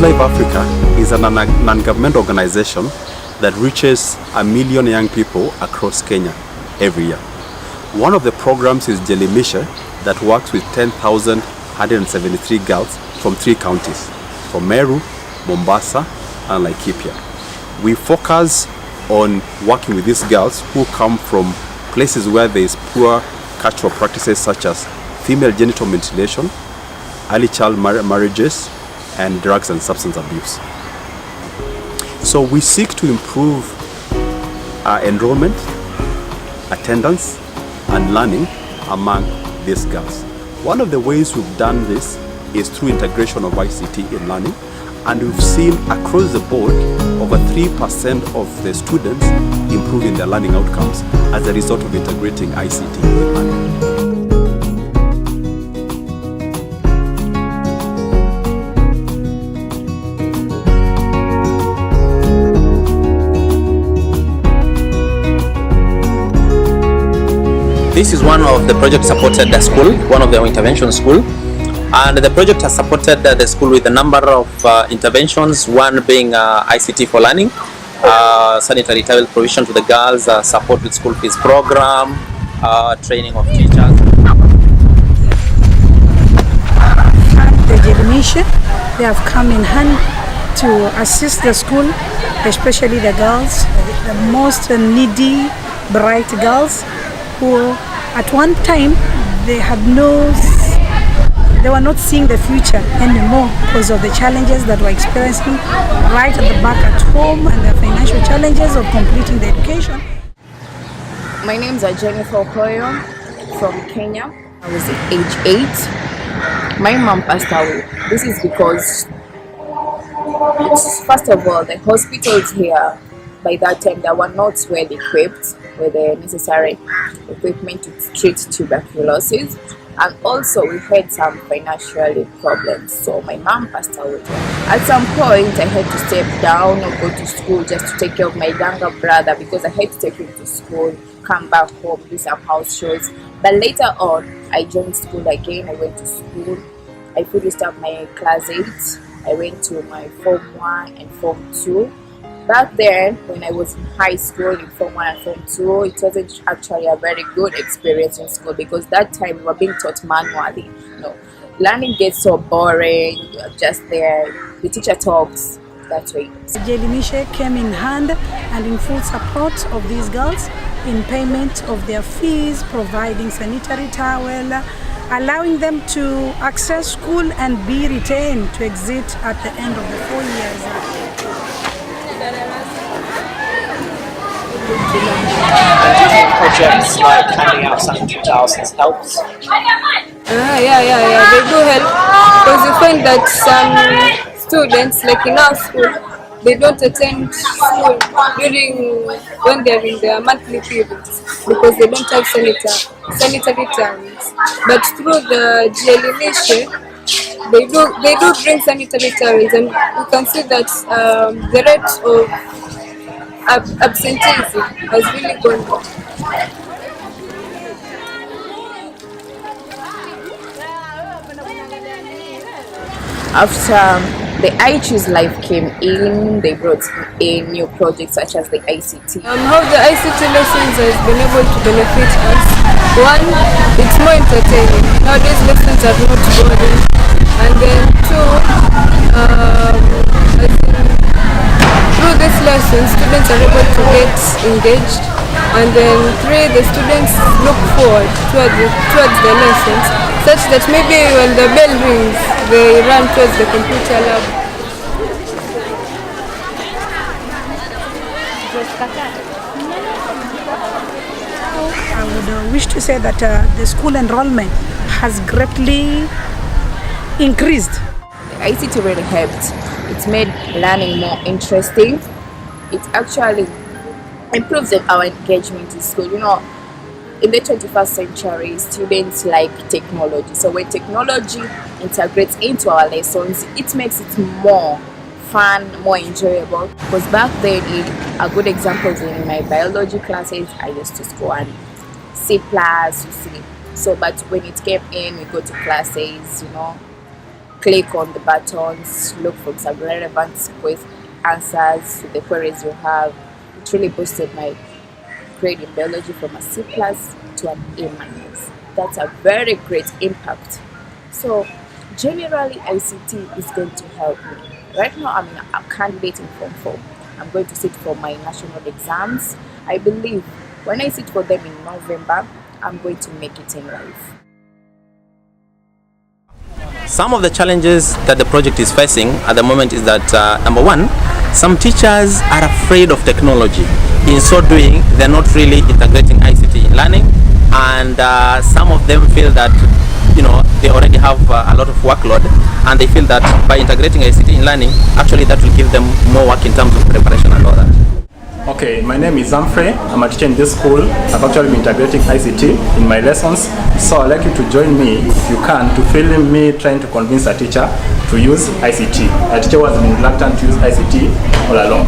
Life Africa is a non-government organization that reaches 1 million young people across Kenya every year. One of the programs is Jelimishe, that works with 10,173 girls from 3 counties, from Meru, Mombasa, and Laikipia. We focus on working with these girls who come from places where there is poor cultural practices such as female genital mutilation, early child marriages, and drugs and substance abuse. So we seek to improve enrollment, attendance, and learning among these girls. One of the ways we've done this is through integration of ICT in learning, and we've seen across the board over 3% of the students improving their learning outcomes as a result of integrating ICT in learning. This is one of the projects supported the school, one of the intervention school, and the project has supported the school with a number of interventions, one being ICT for learning, sanitary towel provision to the girls, support with school fees program, training of teachers. The Jelimishe, they have come in hand to assist the school, especially the girls, the most needy, bright girls, who at one time they were not seeing the future anymore because of the challenges that were experiencing right at the back at home and the financial challenges of completing the education. My name is Jennifer Okoyo from Kenya. I was at age 8. My mom passed away. This is because, first of all, the hospitals here by that time they were not well equipped with the necessary equipment to treat tuberculosis, and also we had some financial problems, so my mom passed away. At some point I had to step down or go to school just to take care of my younger brother, because I had to take him to school, come back home, do some house chores. But later on I joined school again. I went to school, I finished up my class 8, I went to my Form 1 and Form 2. Back then, when I was in high school, in Form 1 and Form 2, it wasn't actually a very good experience in school, because that time we were being taught manually. Learning gets so boring, you're just there, the teacher talks, that way. Jelimishe came in hand and in full support of these girls in payment of their fees, providing sanitary towel, allowing them to access school and be retained to exit at the end of the 4 years. Projects like handing out sanitary towels helps. Yeah, they do help, because you find that some students, like in our school, they don't attend school when they're in their monthly periods because they don't have sanitary towels. But through the Jelimishe, they do bring sanitary towels, and you can see that the rate of absenteeism has really gone down. After the I Choose Life came in, they brought in new projects such as the ICT. How the ICT lessons has been able to benefit us. One, it's more entertaining. Nowadays lessons are not boring. And then two, through this lesson, students are able to get engaged. And then three, the students look forward towards the lessons, such that maybe when the bell rings, they run towards the computer lab. I would wish to say that the school enrollment has greatly increased. The ICT really helped. It made learning more interesting. It actually improves our engagement in school. In the 21st century, students like technology. So when technology integrates into our lessons, it makes it more fun, more enjoyable. Because back then, a good example is in my biology classes, I used to score an C+, you see. So, but when it came in, we go to classes, click on the buttons, look for some relevant answers to the queries you have. It really boosted my grade in biology from a C plus to an A minus. That's a very great impact. So generally ICT is going to help me. Right now I'm a candidate in Form 4. I'm going to sit for my national exams. I believe when I sit for them in November, I'm going to make it in life. Some of the challenges that the project is facing at the moment is that number one, some teachers are afraid of technology. In so doing, they're not really integrating ICT in learning, and some of them feel that they already have a lot of workload, and they feel that by integrating ICT in learning, actually that will give them more work in terms of preparation and all that. Okay, my name is Humphrey. I'm a teacher in this school. I've actually been integrating ICT in my lessons. So I'd like you to join me, if you can, to film me trying to convince a teacher to use ICT. A teacher was been reluctant to use ICT all along.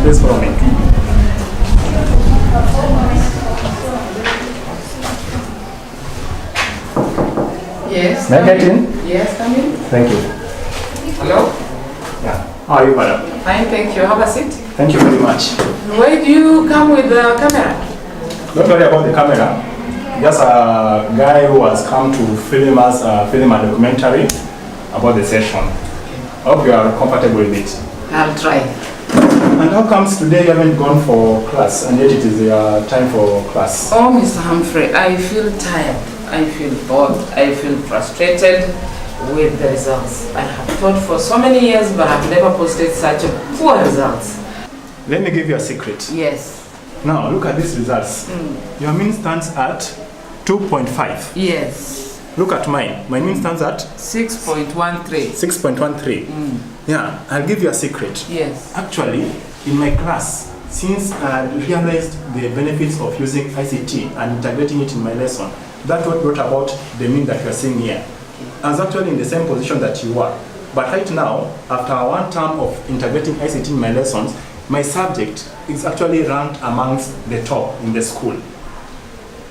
Please follow me. Yes. May I get in? Yes, come in. Thank you. Hello. Yeah. How are you, madam? Fine, thank you. Have a seat. Thank you very much. Why do you come with the camera? Don't worry about the camera. Just a guy who has come to film us, film a documentary about the session. I hope you are comfortable with it. I'll try. And how comes today you haven't gone for class, and yet it is your time for class? Oh, Mr. Humphrey, I feel tired. I feel bored. I feel frustrated with the results. I have taught for so many years, but I've never posted such poor results. Let me give you a secret. Yes. Now, look at these results. Your mean stands at 2.5. Yes. Look at mine. My mean stands at 6.13. 6.13. Yeah, I'll give you a secret. Yes. Actually, in my class, since I realized the benefits of using ICT and integrating it in my lesson, that's what brought about the mean that you are seeing here. I was actually in the same position that you were. But right now, after one term of integrating ICT in my lessons, my subject is actually ranked amongst the top in the school.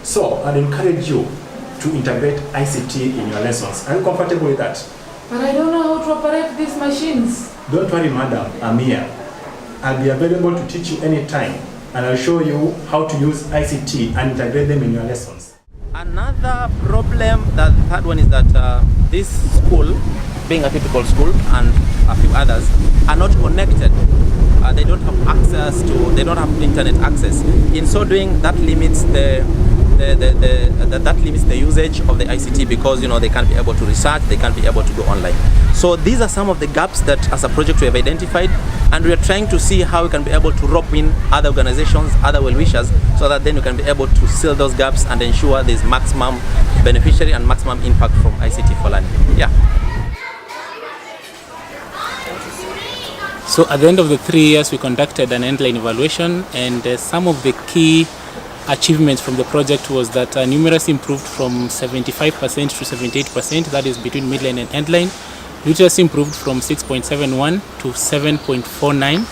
So I'd encourage you to integrate ICT in your lessons. Are you comfortable with that? But I don't know how to operate these machines. Don't worry, madam, I'm here. I'll be available to teach you anytime, and I'll show you how to use ICT and integrate them in your lessons. Another problem, the third one, is that this school, being a typical school, and a few others, are not connected. They don't have access to, they don't have internet access. In so doing, that limits the usage of the ICT, because they can't be able to research, they can't be able to go online. So these are some of the gaps that as a project we have identified, and we are trying to see how we can be able to rope in other organizations, other well-wishers, so that then we can be able to seal those gaps and ensure there's maximum beneficiary and maximum impact from ICT for learning. Yeah. So at the end of the 3 years, we conducted an endline evaluation, and some of the key achievements from the project was that numeracy improved from 75% to 78%, that is between midline and endline. Literacy improved from 6.71 to 7.49.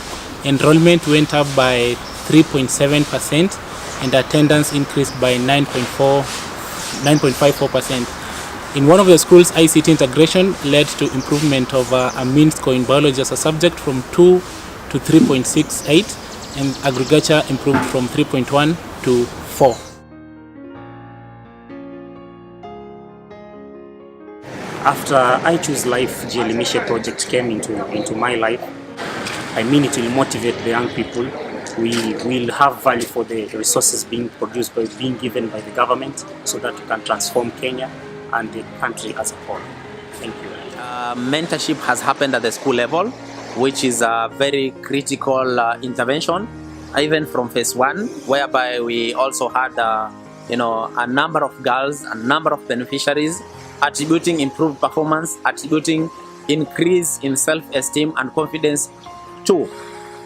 Enrollment went up by 3.7%, and attendance increased by 9.54%. In one of the schools, ICT integration led to improvement of a mean score in biology as a subject from 2 to 3.68, and agriculture improved from 3.1 to 4. After I Choose Life GEC project came into my life, I mean it will motivate the young people. We will have value for the resources being produced by being given by the government, so that we can transform Kenya and the country as a whole. Thank you. Mentorship has happened at the school level, which is a very critical intervention, even from phase 1, whereby we also had a number of girls, a number of beneficiaries attributing improved performance, attributing increase in self-esteem and confidence to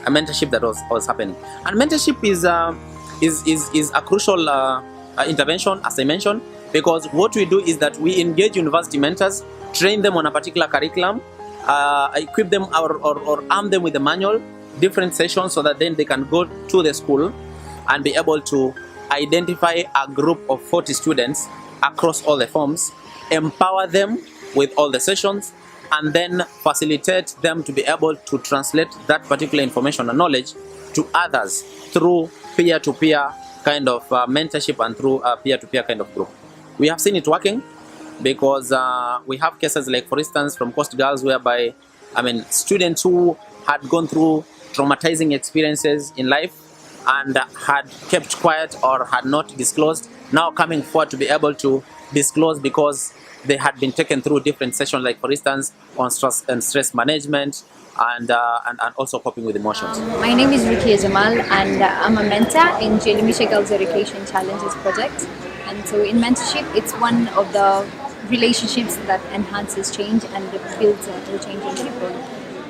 a mentorship that was happening. And mentorship is a crucial intervention, as I mentioned, because what we do is that we engage university mentors, train them on a particular curriculum, equip them or arm them with a manual, different sessions, so that then they can go to the school and be able to identify a group of 40 students across all the forms, empower them with all the sessions, and then facilitate them to be able to translate that particular information and knowledge to others through peer-to-peer kind of mentorship and through a peer-to-peer kind of group. We have seen it working because we have cases like, for instance, from Coast Girls, whereby, students who had gone through traumatizing experiences in life and had kept quiet or had not disclosed, now coming forward to be able to disclose because they had been taken through different sessions, like for instance on stress management and also coping with emotions. My name is Rukia Jamal and I'm a mentor in GEC Girls Education Challenges project. And so in mentorship, it's one of the relationships that enhances change and builds a change in people.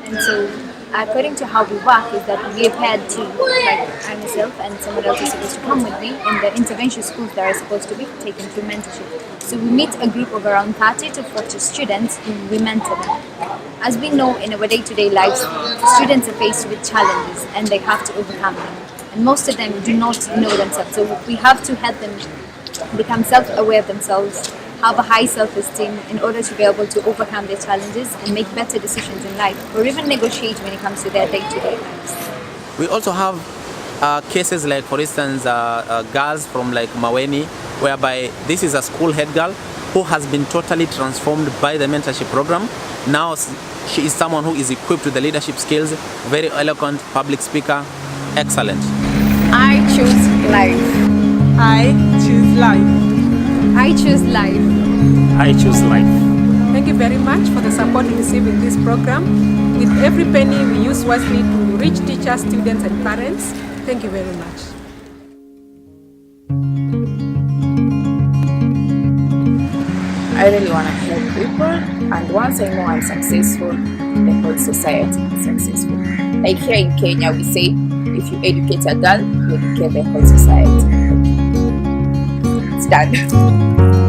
And so according to how we work is that we have had to, like I myself and someone else is supposed to come with me in the intervention schools that are supposed to be taken through mentorship. So we meet a group of around 30 to 40 students and we mentor them. As we know, in our day-to-day lives, students are faced with challenges and they have to overcome them. And most of them do not know themselves. So we have to help them become self-aware of themselves, have a high self-esteem in order to be able to overcome their challenges and make better decisions in life, or even negotiate when it comes to their day-to-day lives. We also have cases like, for instance, girls from like Maweni, whereby this is a school head girl who has been totally transformed by the mentorship program. Now she is someone who is equipped with the leadership skills, very eloquent public speaker, excellent. I choose life. I choose life. I choose life. I choose life. Thank you very much for the support we receive in this program. With every penny we use wisely to reach teachers, students and parents. Thank you very much. I really want to help people, and once I know I'm successful, the whole society is successful. Like here in Kenya, we say, if you educate a girl, you educate the whole society. It's done.